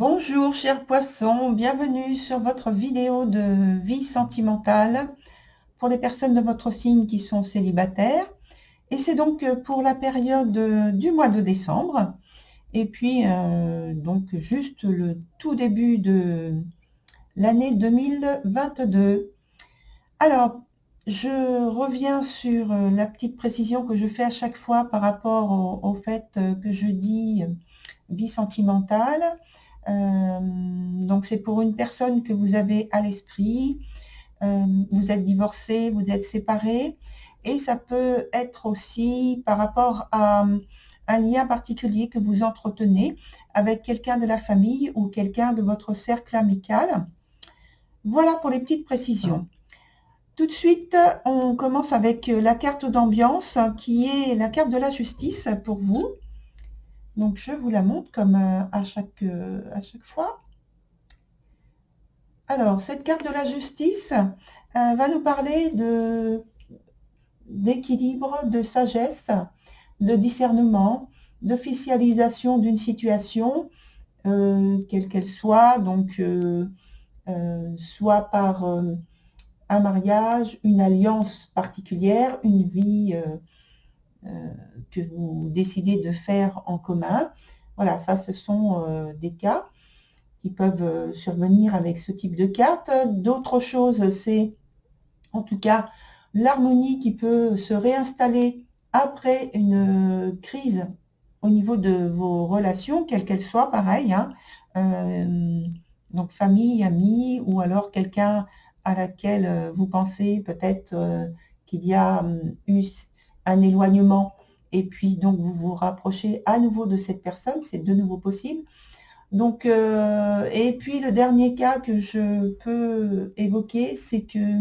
Bonjour chers poissons, bienvenue sur votre vidéo de vie sentimentale pour les personnes de votre signe qui sont célibataires. Et c'est donc pour la période du mois de décembre. Et puis donc juste le tout début de l'année 2022. Alors, je reviens sur la petite précision que je fais à chaque fois par rapport au fait que je dis vie sentimentale. Donc c'est pour une personne que vous avez à l'esprit, vous êtes divorcé, vous êtes séparé, et ça peut être aussi par rapport à un lien particulier que vous entretenez avec quelqu'un de la famille ou quelqu'un de votre cercle amical. Voilà pour les petites précisions. Tout de suite, on commence avec la carte d'ambiance qui est la carte de la justice pour vous. Donc je vous la montre comme à chaque fois. Alors, cette carte de la justice va nous parler d'équilibre, de sagesse, de discernement, d'officialisation d'une situation, quelle qu'elle soit, donc soit par un mariage, une alliance particulière, une vie que vous décidez de faire en commun. Voilà, ça, ce sont des cas qui peuvent survenir avec ce type de carte. D'autres choses, c'est en tout cas l'harmonie qui peut se réinstaller après une crise au niveau de vos relations, quelles qu'elles soient, pareil, hein. Donc famille, amis, ou alors quelqu'un à laquelle vous pensez peut-être qu'il y a eu un éloignement, et puis donc vous vous rapprochez à nouveau de cette personne, c'est de nouveau possible. Donc, et puis le dernier cas que je peux évoquer, c'est que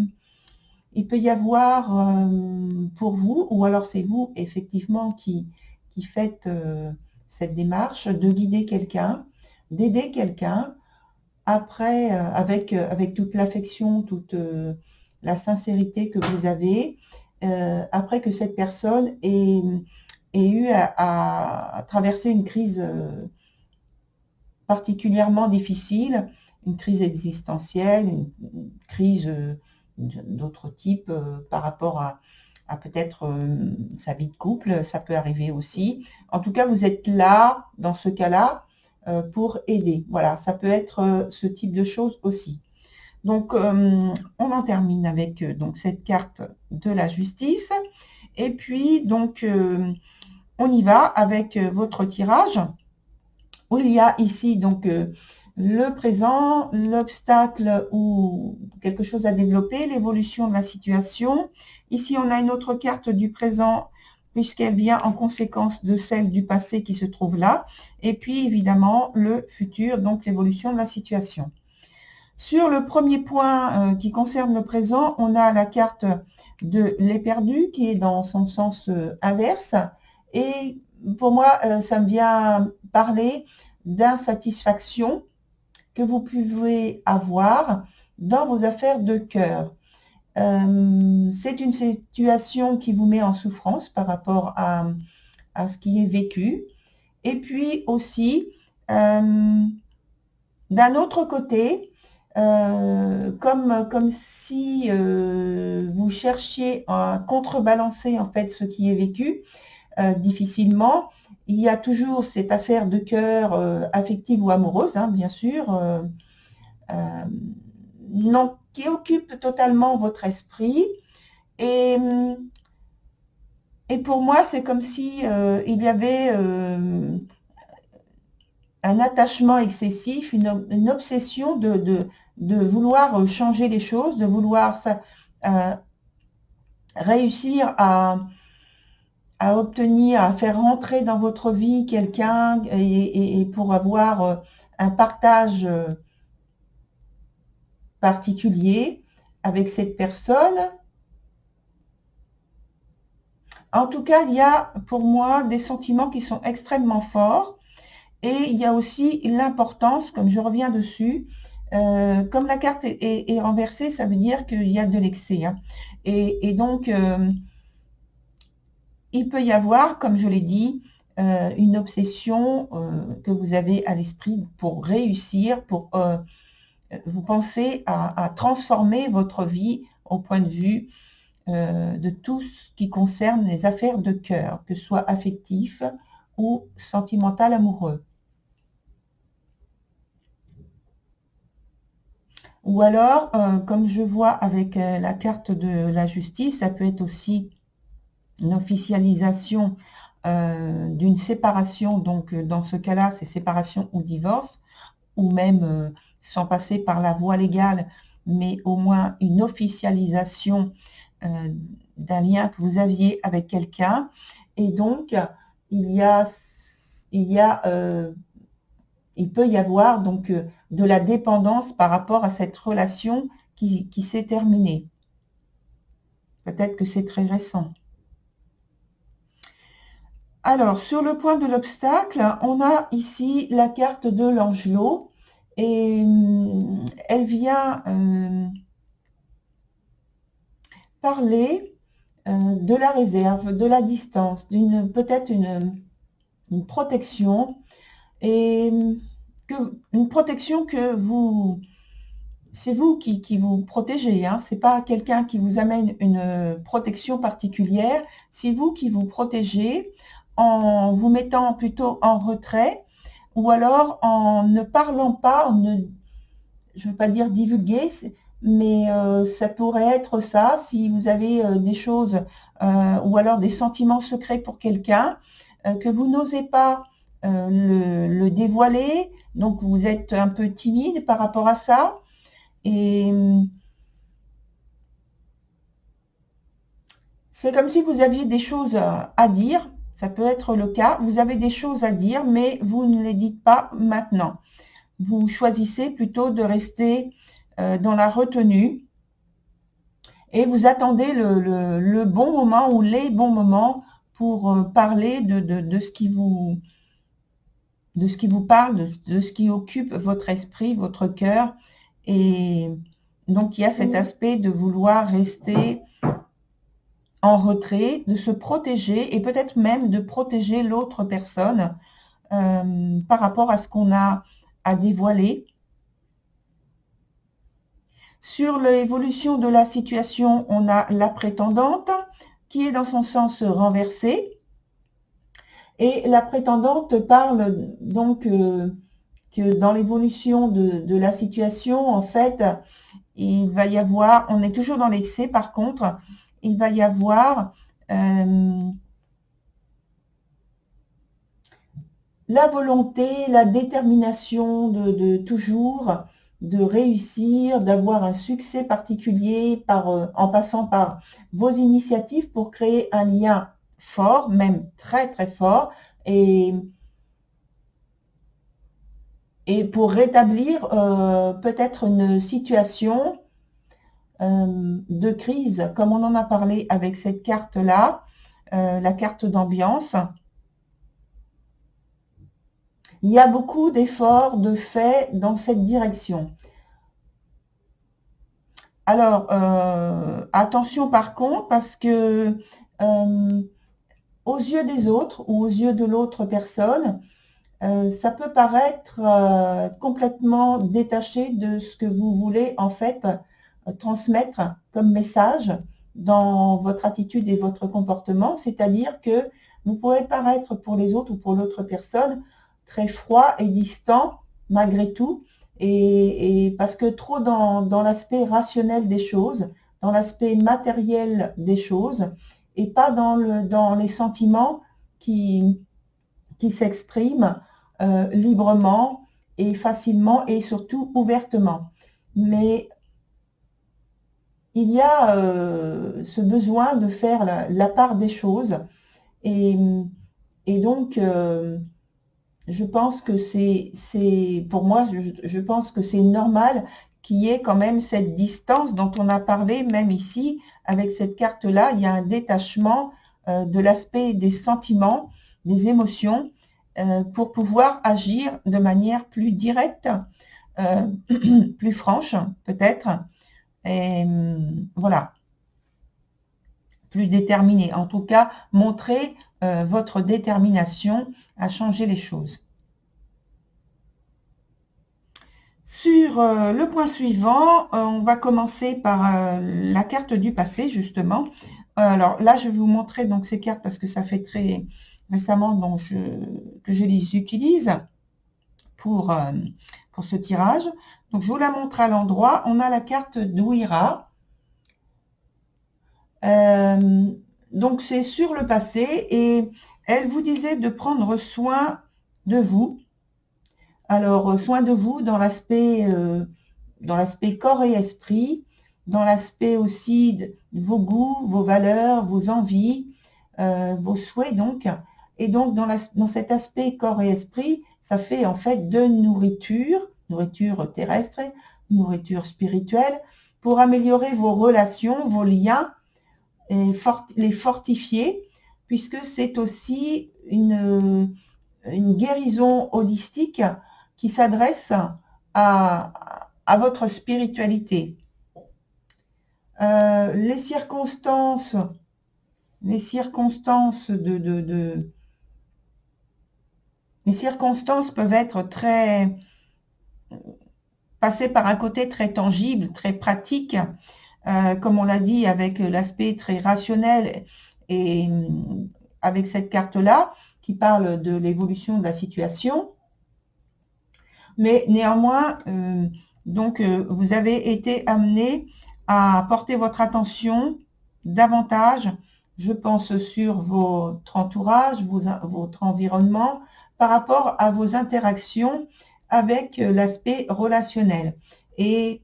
il peut y avoir pour vous, ou alors c'est vous effectivement qui faites cette démarche de guider quelqu'un, d'aider quelqu'un, après avec toute l'affection, toute la sincérité que vous avez, après que cette personne ait eu à traverser une crise particulièrement difficile, une crise existentielle, une crise d'autre type par rapport à peut-être sa vie de couple, ça peut arriver aussi. En tout cas, vous êtes là, dans ce cas-là, pour aider. Voilà, ça peut être ce type de choses aussi. Donc, on en termine avec donc cette carte de la justice. Et puis, donc, on y va avec votre tirage, où il y a ici donc le présent, l'obstacle ou quelque chose à développer, l'évolution de la situation. Ici, on a une autre carte du présent, puisqu'elle vient en conséquence de celle du passé qui se trouve là. Et puis, évidemment, le futur, donc l'évolution de la situation. Sur le premier point qui concerne le présent, on a la carte de l'éperdu qui est dans son sens inverse. Et pour moi, ça me vient parler d'insatisfaction que vous pouvez avoir dans vos affaires de cœur. C'est une situation qui vous met en souffrance par rapport à ce qui est vécu. Et puis aussi, d'un autre côté, comme si vous cherchiez à contrebalancer en fait ce qui est vécu difficilement. Il y a toujours cette affaire de cœur affective ou amoureuse, hein, bien sûr, non, qui occupe totalement votre esprit. Et, et pour moi, c'est comme si il y avait un attachement excessif, une obsession de vouloir changer les choses, de vouloir réussir à obtenir, à faire rentrer dans votre vie quelqu'un et pour avoir un partage particulier avec cette personne. En tout cas, il y a pour moi des sentiments qui sont extrêmement forts, et il y a aussi l'importance, comme je reviens dessus, comme la carte est renversée, ça veut dire qu'il y a de l'excès, hein. Et donc, il peut y avoir, comme je l'ai dit, une obsession que vous avez à l'esprit pour réussir, pour vous pensez à transformer votre vie au point de vue de tout ce qui concerne les affaires de cœur, que ce soit affectif ou sentimental amoureux. Ou alors, comme je vois avec la carte de la justice, ça peut être aussi une officialisation d'une séparation. Donc, dans ce cas-là, c'est séparation ou divorce, ou même sans passer par la voie légale, mais au moins une officialisation d'un lien que vous aviez avec quelqu'un. Et donc, il peut y avoir donc de la dépendance par rapport à cette relation qui s'est terminée. Peut-être que c'est très récent. Alors, sur le point de l'obstacle, on a ici la carte de l'Angelot et elle vient parler de la réserve, de la distance, peut-être une protection, et une protection que c'est vous qui vous protégez, hein. C'est pas quelqu'un qui vous amène une protection particulière, c'est vous qui vous protégez en vous mettant plutôt en retrait, ou alors en ne parlant pas, je ne veux pas dire divulguer, mais ça pourrait être ça, si vous avez des choses ou alors des sentiments secrets pour quelqu'un, que vous n'osez pas le dévoiler, donc vous êtes un peu timide par rapport à ça, et c'est comme si vous aviez des choses à dire, ça peut être le cas, vous avez des choses à dire, mais vous ne les dites pas maintenant. Vous choisissez plutôt de rester dans la retenue et vous attendez le bon moment ou les bons moments pour parler de ce qui vous parle, de ce qui occupe votre esprit, votre cœur. Et donc, il y a cet aspect de vouloir rester en retrait, de se protéger et peut-être même de protéger l'autre personne par rapport à ce qu'on a à dévoiler. Sur l'évolution de la situation, on a la prétendante qui est dans son sens renversé. Et la prétendante parle donc que dans l'évolution de la situation, en fait, il va y avoir, on est toujours dans l'excès par contre, il va y avoir la volonté, la détermination de toujours de réussir, d'avoir un succès particulier en passant par vos initiatives pour créer un lien fort, même très très fort, et pour rétablir peut-être une situation de crise, comme on en a parlé avec cette carte-là, la carte d'ambiance. Il y a beaucoup d'efforts de fait dans cette direction. Alors, attention par contre, parce que aux yeux des autres ou aux yeux de l'autre personne, ça peut paraître complètement détaché de ce que vous voulez en fait transmettre comme message dans votre attitude et votre comportement, c'est-à-dire que vous pouvez paraître pour les autres ou pour l'autre personne très froid et distant malgré tout, et parce que trop dans l'aspect rationnel des choses, dans l'aspect matériel des choses, et pas dans les sentiments qui s'expriment librement et facilement et surtout ouvertement. Mais il y a ce besoin de faire la part des choses, et donc je pense que pour moi, je pense que c'est normal qu'il y ait quand même cette distance dont on a parlé, même ici, avec cette carte-là, il y a un détachement de l'aspect des sentiments, des émotions, pour pouvoir agir de manière plus directe, plus franche, peut-être, et voilà, plus déterminée. En tout cas, montrer votre détermination à changer les choses. Sur le point suivant, on va commencer par la carte du passé, justement. Alors là, je vais vous montrer donc ces cartes parce que ça fait très récemment donc, que je les utilise pour ce tirage. Donc, je vous la montre à l'endroit. On a la carte d'Ouira. Donc, c'est sur le passé et elle vous disait de prendre soin de vous. Alors, soin de vous dans l'aspect corps et esprit, dans l'aspect aussi de vos goûts, vos valeurs, vos envies, vos souhaits donc. Et donc, dans cet aspect corps et esprit, ça fait en fait de nourriture terrestre, nourriture spirituelle, pour améliorer vos relations, vos liens, et les fortifier, puisque c'est aussi une guérison holistique qui s'adresse à votre spiritualité. Les circonstances les circonstances peuvent être passer par un côté très tangible, très pratique, comme on l'a dit, avec l'aspect très rationnel et avec cette carte-là qui parle de l'évolution de la situation. Mais néanmoins, vous avez été amené à porter votre attention davantage, je pense, sur votre entourage, votre environnement, par rapport à vos interactions avec l'aspect relationnel. Et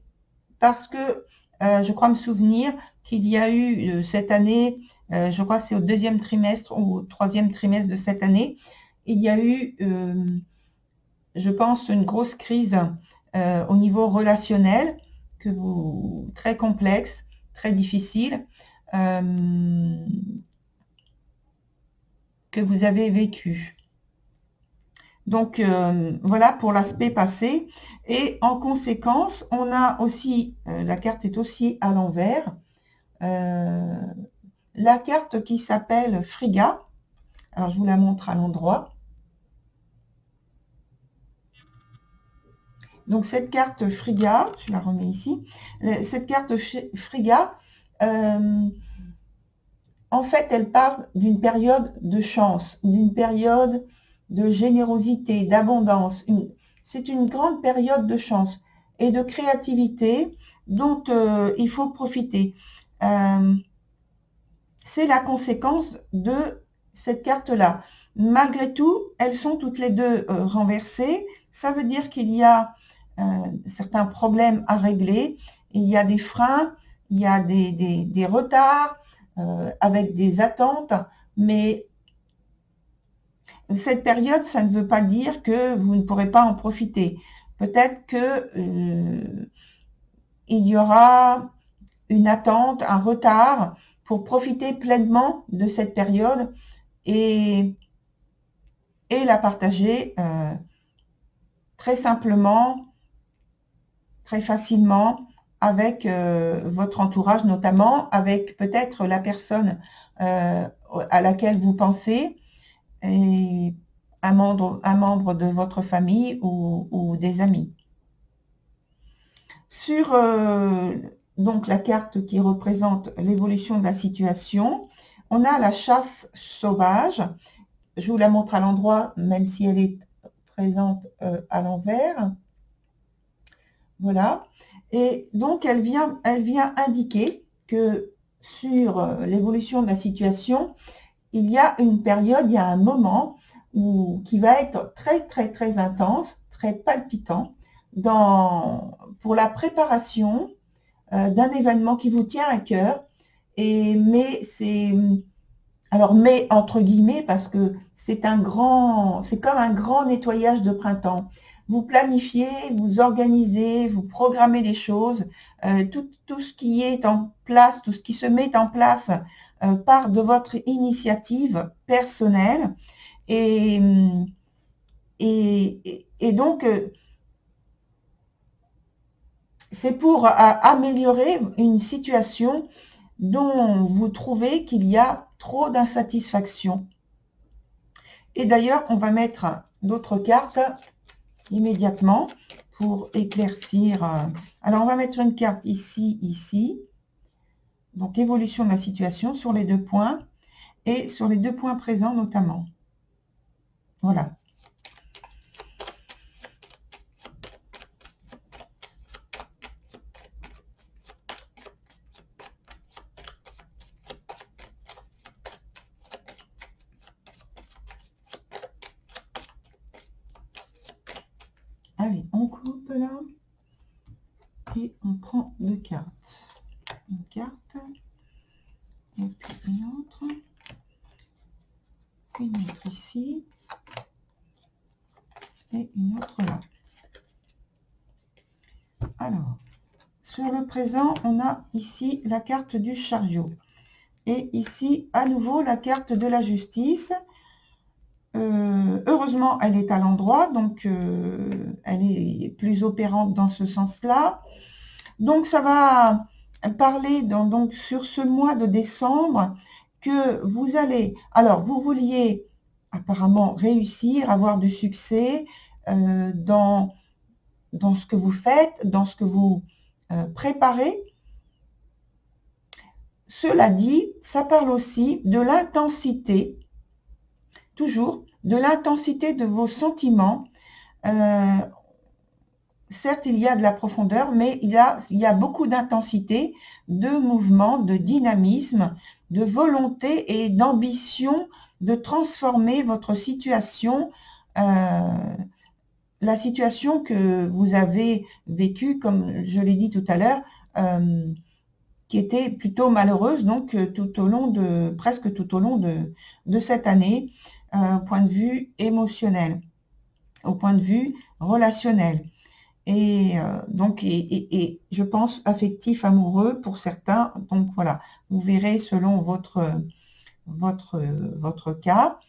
parce que je crois me souvenir qu'il y a eu cette année, je crois que c'est au 2e trimestre ou au 3e trimestre de cette année, il y a eu, je pense, une grosse crise au niveau relationnel, très complexe, très difficile, que vous avez vécu. Donc, voilà pour l'aspect passé. Et en conséquence, on a aussi, la carte est aussi à l'envers, la carte qui s'appelle Friga. Alors, je vous la montre à l'endroit. Donc, cette carte Friga, je la remets ici. Cette carte Friga, en fait, elle parle d'une période de chance, d'une période de générosité, d'abondance. C'est une grande période de chance et de créativité dont il faut profiter. C'est la conséquence de cette carte-là. Malgré tout, elles sont toutes les deux renversées. Ça veut dire qu'il y a certains problèmes à régler. Il y a des freins, il y a des retards, avec des attentes, mais cette période, ça ne veut pas dire que vous ne pourrez pas en profiter. Peut-être que il y aura une attente, un retard pour profiter pleinement de cette période et la partager très simplement, très facilement avec votre entourage, notamment avec peut-être la personne à laquelle vous pensez et un membre de votre famille ou des amis. Sur donc la carte qui représente l'évolution de la situation, on a la chasse sauvage. Je vous la montre à l'endroit, même si elle est présente à l'envers. Voilà. Et donc, elle vient indiquer que sur l'évolution de la situation, il y a une période, il y a un moment qui va être très, très, très intense, très palpitant pour la préparation d'un événement qui vous tient à cœur. Mais entre guillemets, parce que c'est comme un grand nettoyage de printemps. Vous planifiez, vous organisez, vous programmez les choses, tout ce qui est en place, tout ce qui se met en place part de votre initiative personnelle. Et donc, c'est pour améliorer une situation dont vous trouvez qu'il y a trop d'insatisfaction. Et d'ailleurs, on va mettre d'autres cartes immédiatement pour éclaircir. Alors, on va mettre une carte ici, ici. Donc, évolution de la situation sur les 2 points et sur les 2 points présents notamment. Voilà. Allez, on coupe là et on prend 2 cartes. Une carte et puis une autre ici et une autre là. Alors, sur le présent, on a ici la carte du chariot et ici à nouveau la carte de la justice. Heureusement, elle est à l'endroit, donc elle est plus opérante dans ce sens-là. Donc, ça va parler donc sur ce mois de décembre que vous allez... Alors, vous vouliez apparemment réussir, avoir du succès dans ce que vous faites, dans ce que vous préparez. Cela dit, ça parle aussi de l'intensité, toujours, de l'intensité de vos sentiments. Certes, il y a de la profondeur, mais il y a beaucoup d'intensité, de mouvement, de dynamisme, de volonté et d'ambition de transformer votre situation, la situation que vous avez vécue, comme je l'ai dit tout à l'heure, qui était plutôt malheureuse, donc presque tout au long de cette année, au point de vue émotionnel, au point de vue relationnel. Et donc, et je pense affectif, amoureux pour certains. Donc voilà, vous verrez selon votre cas.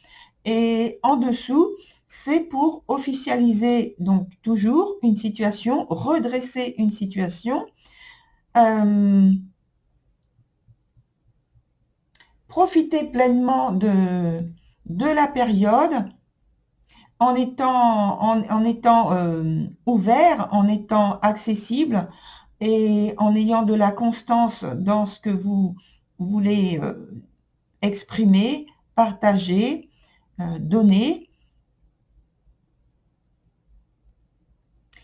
Et en dessous, c'est pour officialiser donc toujours une situation, redresser une situation, profiter pleinement de la période en étant ouvert, en étant accessible et en ayant de la constance dans ce que vous voulez exprimer, partager, donner.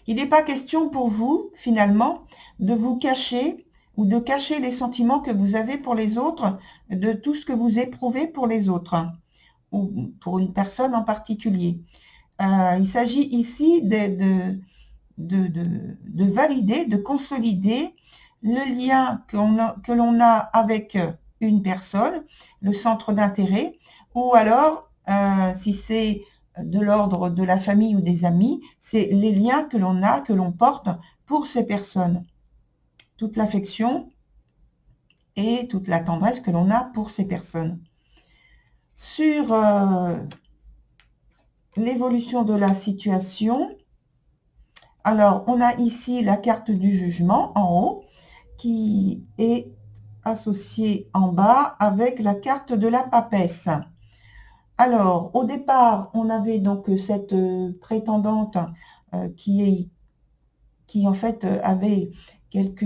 Il n'est pas question pour vous, finalement, de vous cacher ou de cacher les sentiments que vous avez pour les autres, de tout ce que vous éprouvez pour les autres, ou pour une personne en particulier. Il s'agit ici de valider, de consolider le lien que l'on a avec une personne, le centre d'intérêt, ou alors, si c'est de l'ordre de la famille ou des amis, c'est les liens que l'on a, que l'on porte pour ces personnes. Toute l'affection et toute la tendresse que l'on a pour ces personnes. Sur l'évolution de la situation, alors on a ici la carte du jugement en haut qui est associée en bas avec la carte de la papesse. Alors au départ on avait donc cette prétendante qui en fait avait quelques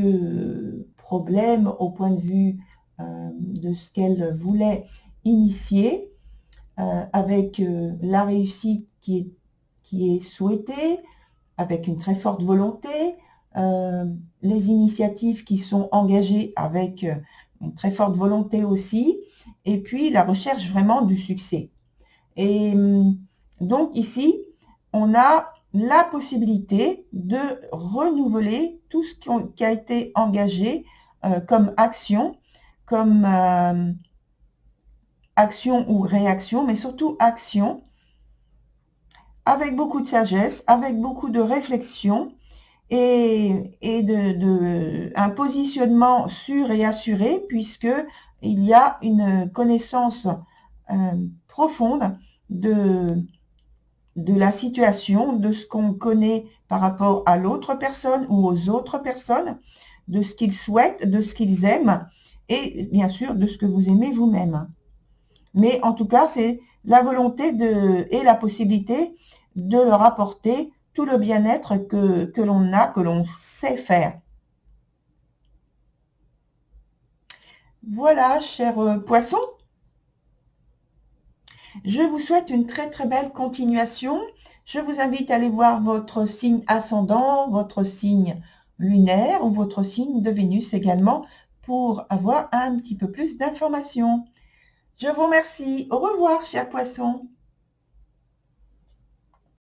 problèmes au point de vue de ce qu'elle voulait initier, avec la réussite qui est souhaitée, avec une très forte volonté, les initiatives qui sont engagées avec une très forte volonté aussi, et puis la recherche vraiment du succès. Et donc ici, on a la possibilité de renouveler tout ce qui a été engagé comme action, comme action ou réaction, mais surtout action, avec beaucoup de sagesse, avec beaucoup de réflexion et un positionnement sûr et assuré, puisque il y a une connaissance profonde de la situation, de ce qu'on connaît par rapport à l'autre personne ou aux autres personnes, de ce qu'ils souhaitent, de ce qu'ils aiment et bien sûr de ce que vous aimez vous-même. Mais en tout cas, c'est la volonté et la possibilité de leur apporter tout le bien-être que l'on a, que l'on sait faire. Voilà, chers poissons, je vous souhaite une très très belle continuation. Je vous invite à aller voir votre signe ascendant, votre signe lunaire ou votre signe de Vénus également pour avoir un petit peu plus d'informations. Je vous remercie. Au revoir, chers poissons.